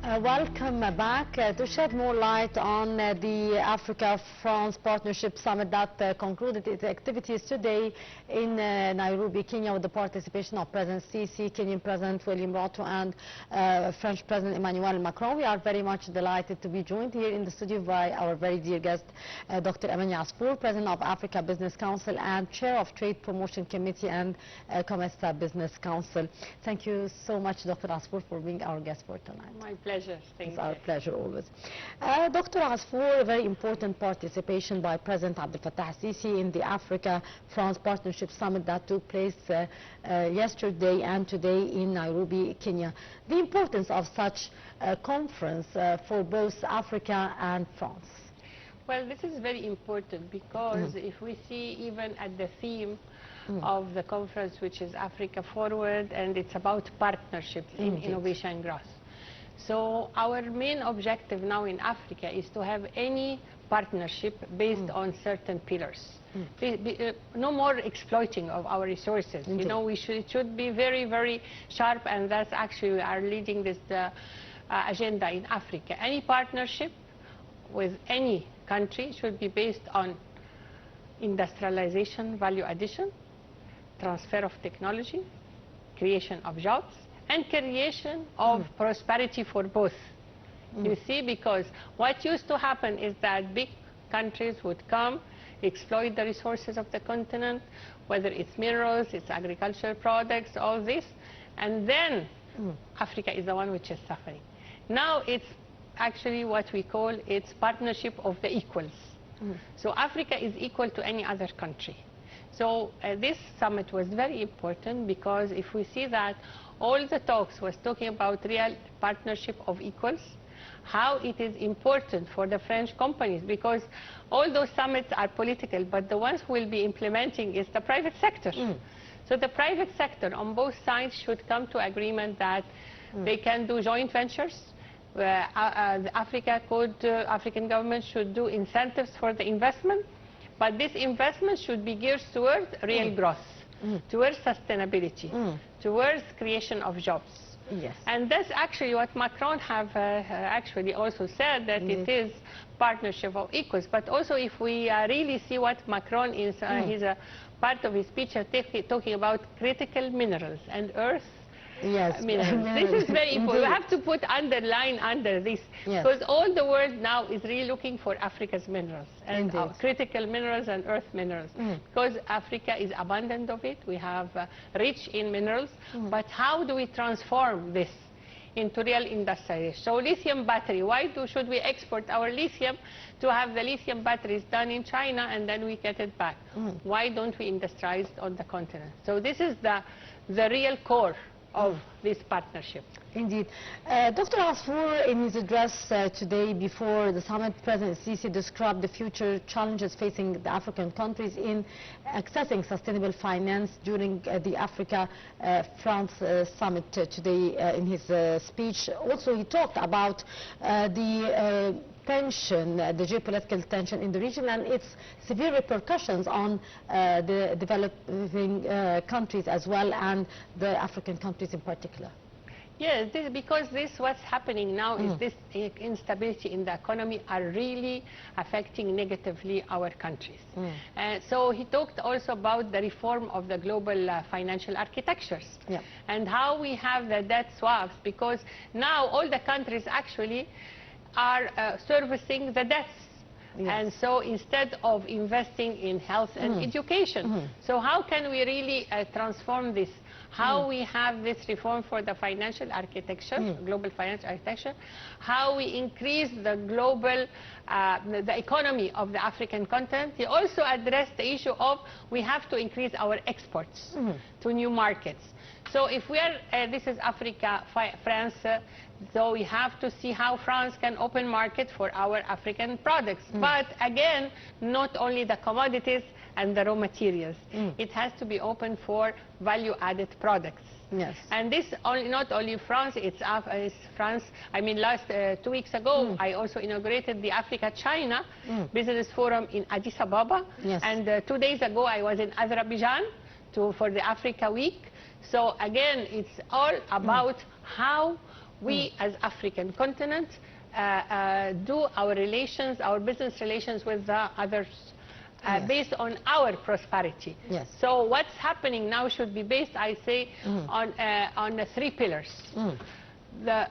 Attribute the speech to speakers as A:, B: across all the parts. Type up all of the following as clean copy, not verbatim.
A: Welcome back. To shed more light on the Africa-France Partnership Summit that concluded its activities today in Nairobi, Kenya, with the participation of President Sisi, Kenyan President William Ruto, and French President Emmanuel Macron. We are very much delighted to be joined here in the studio by our very dear guest, Dr. Amany Asfour, President of Africa Business Council and Chair of Trade Promotion Committee and Comesta Business Council. Thank you so much, Dr. Asfour, for being our guest for tonight.
B: My pleasure. Thank you.
A: It's our pleasure always. Dr. Asfour, a very important participation by President Abdel Fattah Sisi in the Africa-France Partnership Summit that took place yesterday and today in Nairobi, Kenya. The importance of such a conference for both Africa and France.
B: Well, this is very important because if we see even at the theme of the conference, which is Africa Forward, and it's about partnerships in innovation and growth. So our main objective now in Africa is to have any partnership based on certain pillars. No more exploiting of our resources. You know, it should be very, very sharp, and that's actually we are leading this agenda in Africa. Any partnership with any country should be based on industrialization, value addition, transfer of technology, creation of jobs, and creation of prosperity for both. You see, because what used to happen is that big countries would come, exploit the resources of the continent, whether it's minerals, it's agricultural products, all this, and then Africa is the one which is suffering. Now it's actually what we call it's partnership of the equals. So Africa is equal to any other country. So this summit was very important because if we see that all the talks was talking about real partnership of equals, how it is important for the French companies, because all those summits are political, but the ones who will be implementing is the private sector. So the private sector on both sides should come to agreement that they can do joint ventures. The African government should do incentives for the investment, but this investment should be geared towards real growth, towards sustainability, towards creation of jobs.
A: Yes.
B: And that's actually what Macron have actually also said, that it is partnership of equals. But also if we really see what Macron is, he's a part of his speech talking about critical minerals and earth.
A: Yes.
B: This is very important. We have to put underline under this, because all the world now is really looking for Africa's minerals and critical minerals and earth minerals, because Africa is abundant of it. We have rich in minerals, but how do we transform this into real industrialization? So lithium battery, why should we export our lithium to have the lithium batteries done in China and then we get it back? Why don't we industrialize on the continent? So this is the real core of this partnership.
A: Indeed. Dr. Asfour, in his address today before the summit, President Sisi described the future challenges facing the African countries in accessing sustainable finance during the Africa-France summit today in his speech. Also, he talked about the tension, the geopolitical tension in the region and its severe repercussions on the developing countries as well, and the African countries in particular.
B: Yes, because what's happening now is this instability in the economy are really affecting negatively our countries. So he talked also about the reform of the global financial architectures and how we have the debt swaps, because now all the countries actually are servicing the debts. And so instead of investing in health and education, so how can we really transform this? How we have this reform for the financial architecture, global financial architecture, how we increase the global, the economy of the African continent. He also addressed the issue of we have to increase our exports to new markets. So if we are, this is Africa, France, so we have to see how France can open market for our African products. But again, not only the commodities and the raw materials. It has to be open for value-added products.
A: Yes.
B: And this not only France, it's France. I mean, last 2 weeks ago, I also inaugurated the Africa-China Business Forum in Addis Ababa.
A: Yes.
B: And 2 days ago, I was in Azerbaijan for the Africa Week. So again, it's all about how we as African continent do our relations, our business relations with the others based on our prosperity.
A: Yes.
B: So what's happening now should be based, I say, on the 3 pillars.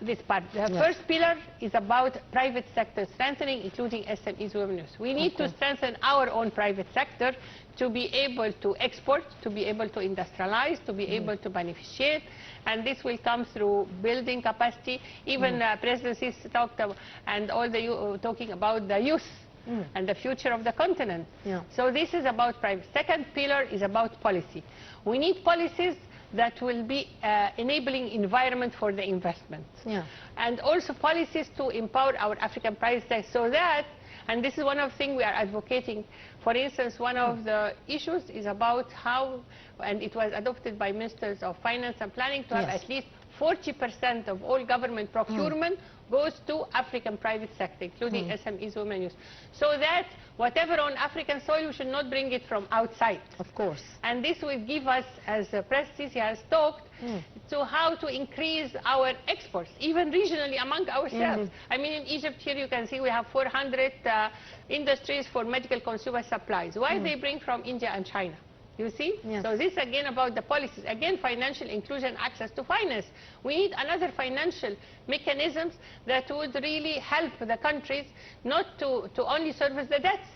B: This part. The first pillar is about private sector strengthening, including SMEs, women. We need to strengthen our own private sector to be able to export, to be able to industrialize, to be able to beneficiate, and this will come through building capacity. Even the presidency talked about, and all the talking about the youth and the future of the continent. So this is about private. Second pillar is about policy. We need policies that will be enabling environment for the investment. And also policies to empower our African private sector so that, and this is one of the things we are advocating. For instance, one of the issues is about how, and it was adopted by ministers of finance and planning, to have at least 40% of all government procurement goes to African private sector, including SMEs, women, youth. So that whatever on African soil, we should not bring it from outside.
A: Of course.
B: And this will give us, as the Presidency has talked, to how to increase our exports, even regionally among ourselves. I mean, in Egypt here you can see we have 400 industries for medical consumer supplies. Why they bring from India and China? You see? So this again about the policies. Again, financial inclusion, access to finance. We need another financial mechanisms that would really help the countries not to only service the debts,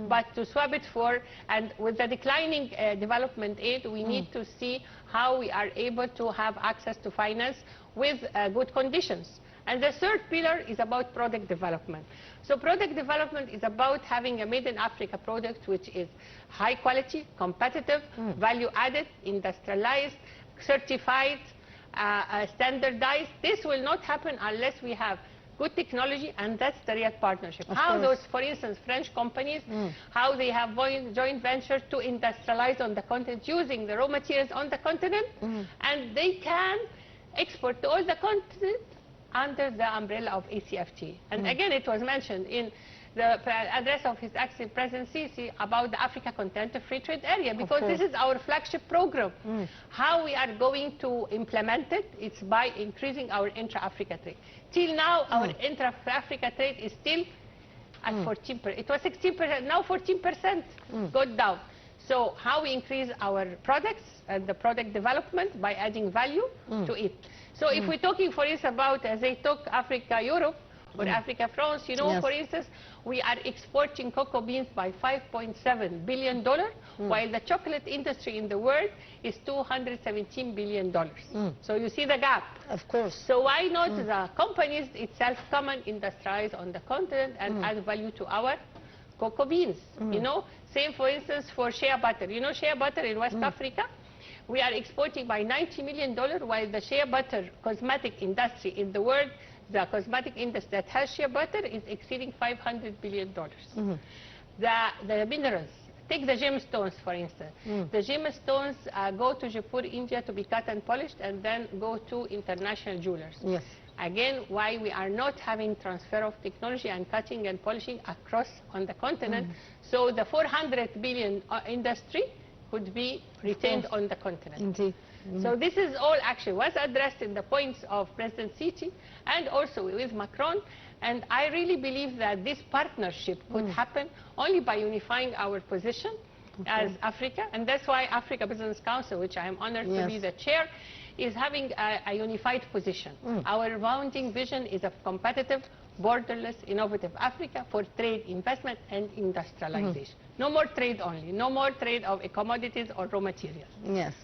B: but to swap it for, and with the declining development aid, we need to see how we are able to have access to finance with good conditions. And the third pillar is about product development. So product development is about having a made in Africa product which is high quality, competitive, value added, industrialized, certified, standardized. This will not happen unless we have good technology, and that's the real partnership. How those, for instance, French companies, how they have joint ventures to industrialize on the continent using the raw materials on the continent, and they can export to all the continent under the umbrella of ACFTA. And again, it was mentioned in the address of His Excellency President Sisi about the Africa Continental Free Trade Area, because this is our flagship program. How we are going to implement it, it's by increasing our intra-Africa trade. Till now, our intra-Africa trade is still at 14%. It was 16%, now 14% got down. So how we increase our products and the product development by adding value to it. So if we're talking, for instance, about, as they talk, Africa-Europe, or Africa-France, you know, for instance, we are exporting cocoa beans by $5.7 billion, while the chocolate industry in the world is $217 billion. So you see the gap.
A: Of course.
B: So why not the companies itself come and industrialize on the continent and add value to our cocoa beans? You know, same for instance for shea butter. You know, shea butter in West Africa, we are exporting by $90 million, while the shea butter cosmetic industry in the world, the cosmetic industry that has shea butter is exceeding $500 billion. The minerals, take the gemstones for instance. The gemstones go to Jaipur, India to be cut and polished and then go to international jewelers. Again, why we are not having transfer of technology and cutting and polishing across on the continent. So the 400 billion industry could be retained on the continent.
A: Indeed.
B: So this is all actually was addressed in the points of President Sisi and also with Macron. And I really believe that this partnership could happen only by unifying our position as Africa. And that's why Africa Business Council, which I am honored to be the chair, is having a unified position. Our founding vision is a competitive, borderless, innovative Africa for trade, investment, and industrialization. No more trade only, no more trade of commodities or raw materials.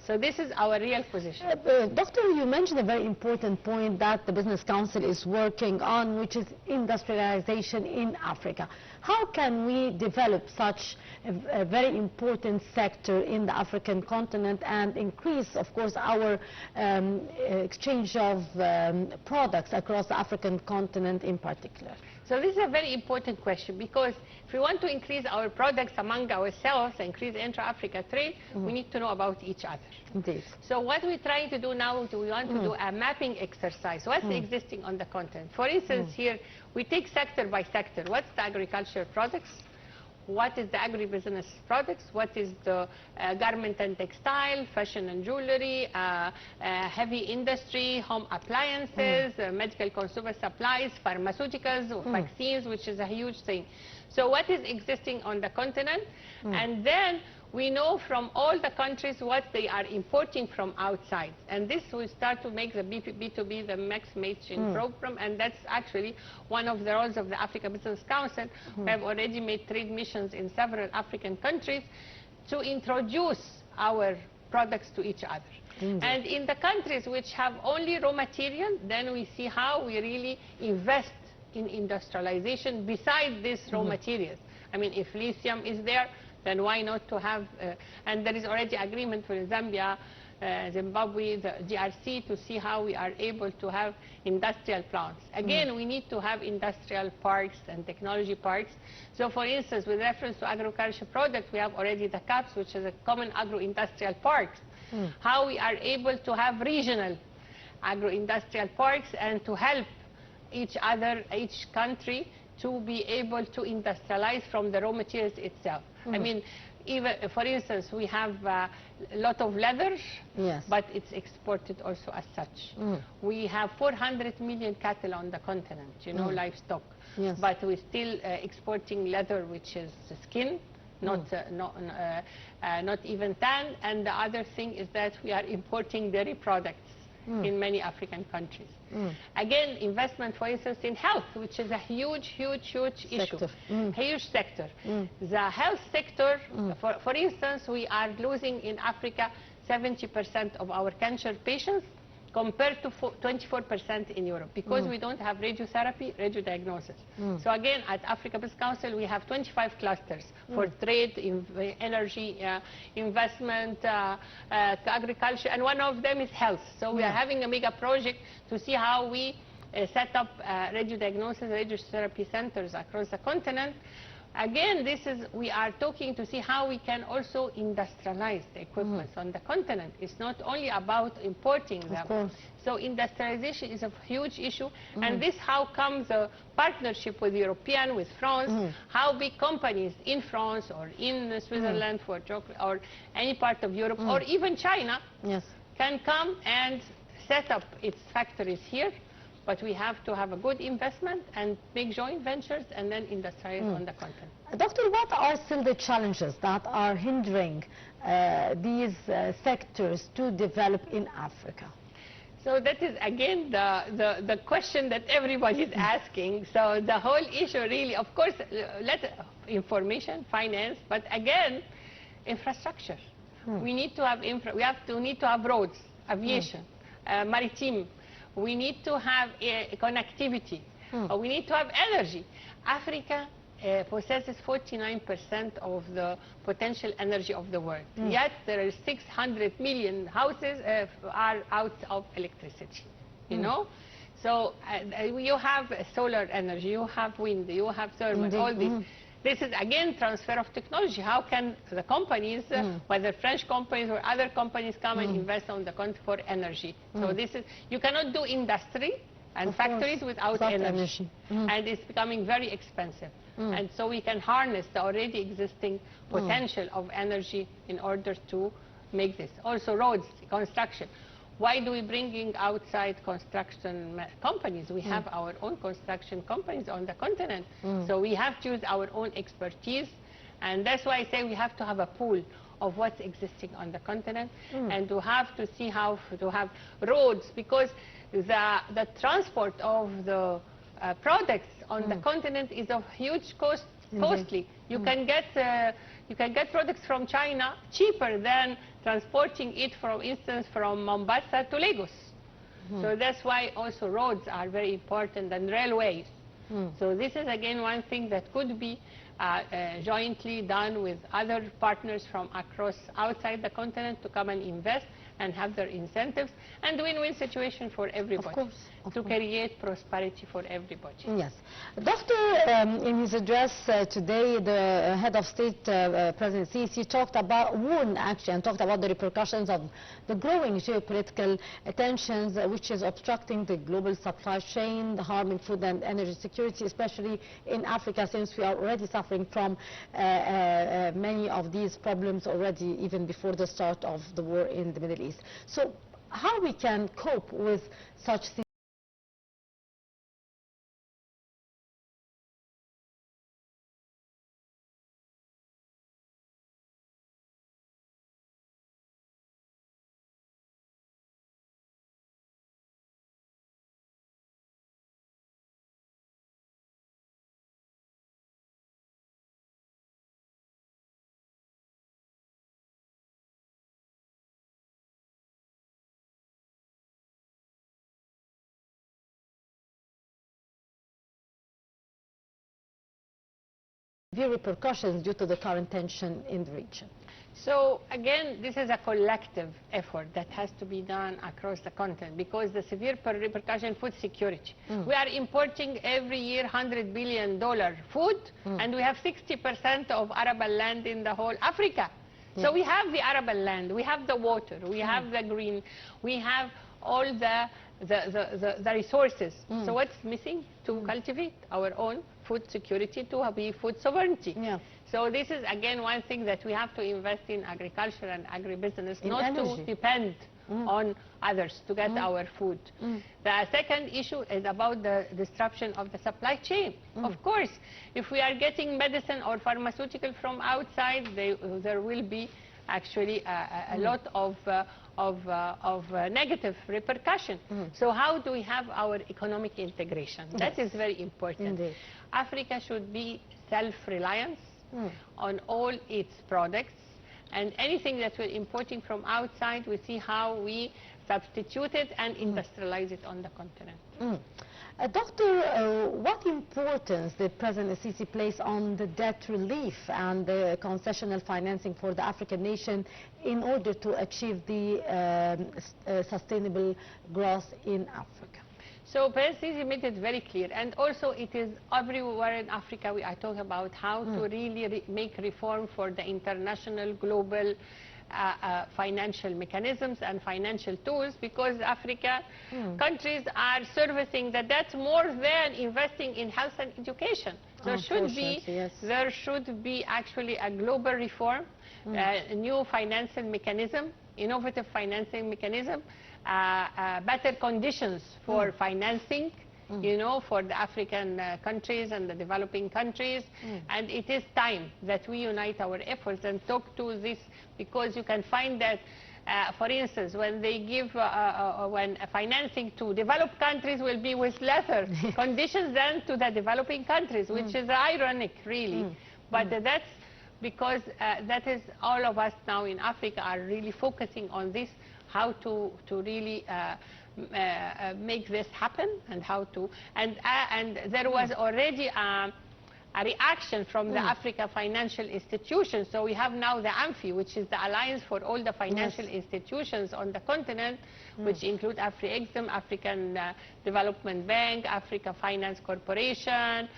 B: So this is our real position.
A: Doctor, you mentioned a very important point that the Business Council is working on, which is industrialization in Africa. How can we develop such a very important sector in the African continent and increase, of course, our exchange of products across the African continent in particular?
B: So this is a very important question, because if we want to increase our products among ourselves, increase intra-Africa trade, we need to know about each other.
A: Indeed.
B: So what we're trying to do now, we want to do a mapping exercise. What's existing on the continent? For instance, here we take sector by sector. What's the agricultural products? what is the agribusiness products, what is the garment and textile, fashion and jewelry, heavy industry, home appliances, medical consumer supplies, pharmaceuticals, vaccines, which is a huge thing. So what is existing on the continent? And then we know from all the countries what they are importing from outside. And this will start to make the B2B the max matching program. And that's actually one of the roles of the Africa Business Council. We have already made trade missions in several African countries to introduce our products to each other. And in the countries which have only raw material, then we see how we really invest in industrialization beside these raw materials. I mean, if lithium is there, then why not to have, and there is already agreement with Zambia, Zimbabwe, the DRC, to see how we are able to have industrial plants. Again, we need to have industrial parks and technology parks. So for instance, with reference to agriculture products, we have already the CAPS, which is a common agro-industrial parks. How we are able to have regional agro-industrial parks and to help each country to be able to industrialize from the raw materials itself. I mean, even, for instance, we have a lot of leather, but it's exported also as such. We have 400 million cattle on the continent, you know, livestock. But we're still exporting leather, which is skin, not even tan. And the other thing is that we are importing dairy products in many African countries. Again, investment, for instance, in health, which is a huge issue, huge sector. The health sector, for instance, we are losing in Africa 70% of our cancer patients compared to 24% in Europe, because we don't have radiotherapy, radiodiagnosis. So again, at Africa Business Council, we have 25 clusters for trade, energy, investment, agriculture, and one of them is health. So we are having a mega project to see how we set up radiodiagnosis, radiotherapy centers across the continent. Again, we are talking to see how we can also industrialize the equipment on the continent. It's not only about importing them. So industrialization is a huge issue. And this how comes a partnership with European, with France, how big companies in France or in Switzerland for chocolate or any part of Europe or even China can come and set up its factories here. But we have to have a good investment and make joint ventures and then industrialize on the continent.
A: Doctor, what are still the challenges that are hindering these sectors to develop in Africa?
B: So that is again the question that everybody is asking. So the whole issue really, of course, information, finance, but again, infrastructure. We need to have need to have roads, aviation, maritime. We need to have connectivity. We need to have energy. Africa possesses 49% of the potential energy of the world. Yet there are 600 million houses are out of electricity. You know? So you have solar energy, you have wind, you have thermal, all this. This is again transfer of technology. How can the companies, whether French companies or other companies, come and invest on the continent for energy? So this is, you cannot do industry and factories without energy. And it's becoming very expensive. And so we can harness the already existing potential of energy in order to make this. Also roads, construction. Why do we bring in outside construction companies? We have our own construction companies on the continent. So we have to use our own expertise. And that's why I say we have to have a pool of what's existing on the continent and to have to see how to have roads, because the transport of the products on the continent is of huge costly. You can get products from China cheaper than transporting it, for instance, from Mombasa to Lagos. So that's why also roads are very important, and railways. So this is again one thing that could be jointly done with other partners from across outside the continent to come and invest and have their incentives, and win-win situation for everybody.
A: Of course.
B: to create prosperity for everybody.
A: Yes. Doctor, in his address today, the head of state, President Sisi, warned actually, and talked about the repercussions of the growing geopolitical tensions, which is obstructing the global supply chain, harming food and energy security, especially in Africa, since we are already suffering from many of these problems already, even before the start of the war in the Middle East. So how we can cope with such things? Severe repercussions due to the current tension in the region.
B: So again, this is a collective effort that has to be done across the continent, because the severe repercussion food security. We are importing every year $100 billion food, and we have 60% of arable land in the whole Africa. So we have the arable land, we have the water, we have the green, we have all the resources. So what's missing? To cultivate our own food security, to be food sovereignty. So this is again one thing that we have to invest in agriculture and agribusiness, not to depend on others to get our food. The second issue is about the disruption of the supply chain. Of course, if we are getting medicine or pharmaceutical from outside, there will be actually a lot of negative repercussion. So how do we have our economic integration? That is very important.
A: Indeed.
B: Africa should be self-reliant on all its products, and anything that we're importing from outside, we see how we substitute it and industrialize it on the continent.
A: Doctor, what importance did President Sisi place on the debt relief and the concessional financing for the African nation in order to achieve the sustainable growth in Africa?
B: So President Sisi made it very clear, and also it is everywhere in Africa we are talking about how to really make reform for the international global financial mechanisms and financial tools, because Africa countries are servicing the debt more than investing in health and education. There should be actually a global reform, a new financial mechanism, innovative financing mechanism, better conditions for financing, you know, for the African countries and the developing countries. And it is time that we unite our efforts and talk to this, because you can find that, for instance, when they give when financing to developed countries will be with lesser conditions than to the developing countries, which is ironic, really. But that's because that is all of us now in Africa are really focusing on this, how to really make this happen, and how to, and there was already a reaction from the Africa financial institutions. So we have now the AMFI, which is the Alliance for all the financial institutions on the continent, which include AfriExim, African Development Bank, Africa Finance Corporation,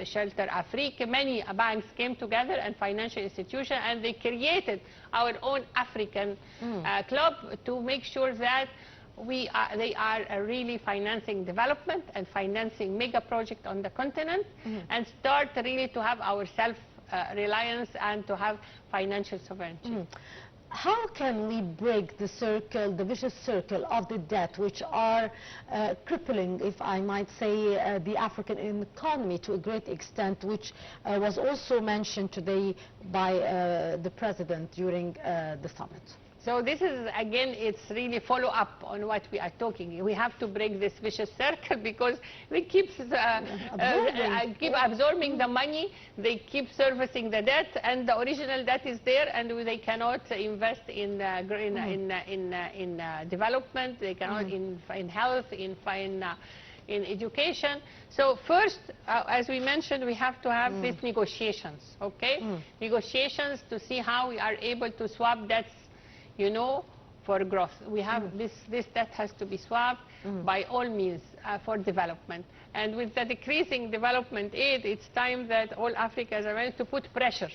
B: Shelter Afrique. Many banks came together and financial institutions, and they created our own African club to make sure that they are really financing development and financing mega projects on the continent, and start really to have our self-reliance and to have financial sovereignty.
A: How can we break the circle, the vicious circle of the debt, which are crippling, if I might say, the African economy to a great extent, which was also mentioned today by the President during the summit?
B: So this is, again, it's really follow up on what we are talking. We have to break this vicious circle, because they keep absorbing the money, they keep servicing the debt, and the original debt is there, and they cannot invest in development, they cannot in health, in education. So first, as we mentioned, we have to have these negotiations, okay? Negotiations to see how we are able to swap debts, you know, for growth. We have this debt has to be swapped by all means. for development. And with the decreasing development aid, it's time that all Africans are ready to put pressure.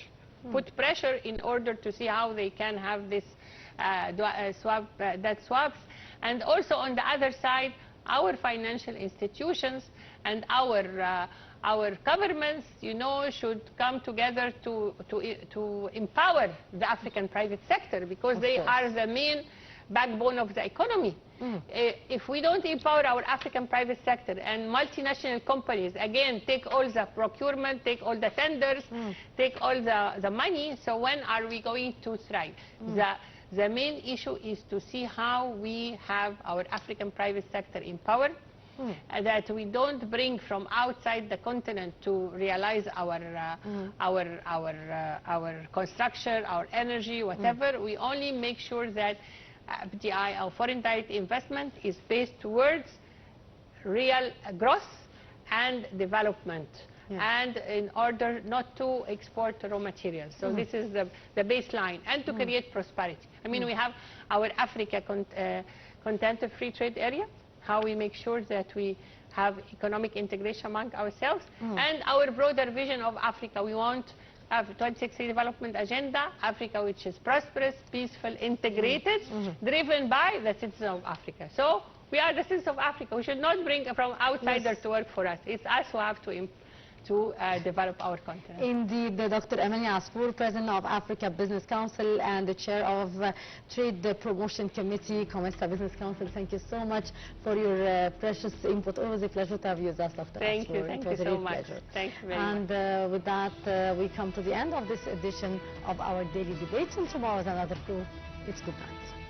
B: Put pressure in order to see how they can have this debt swaps. And also on the other side, our financial institutions and our governments, should come together to empower the African private sector, because they are the main backbone of the economy. If we don't empower our African private sector and multinational companies, again, take all the procurement, take all the tenders, take all the money, so when are we going to thrive? The main issue is to see how we have our African private sector empowered, that we don't bring from outside the continent to realize our construction, our energy, whatever. We only make sure that FDI, or foreign direct investment, is based towards real growth and development, and in order not to export raw materials. So this is the baseline, and to create prosperity. I mean, we have our Africa Content Free Trade Area, how we make sure that we have economic integration among ourselves, and our broader vision of Africa. We want have 2060 development agenda, Africa which is prosperous, peaceful, integrated, driven by the citizens of Africa. So we are the citizens of Africa. We should not bring from outsiders to work for us. It's us who have to develop our continent.
A: Indeed, Dr. Amany Asfour, President of Africa Business Council and the Chair of Trade Promotion Committee, COMESA Business Council. Thank you so much for your precious input. Always a pleasure to have you with us, Dr.
B: Thank
A: Asfour.
B: you. Thank you so much. Thank you very much.
A: And with that, we come to the end of this edition of our daily debate. And tomorrow is another crew. It's good night.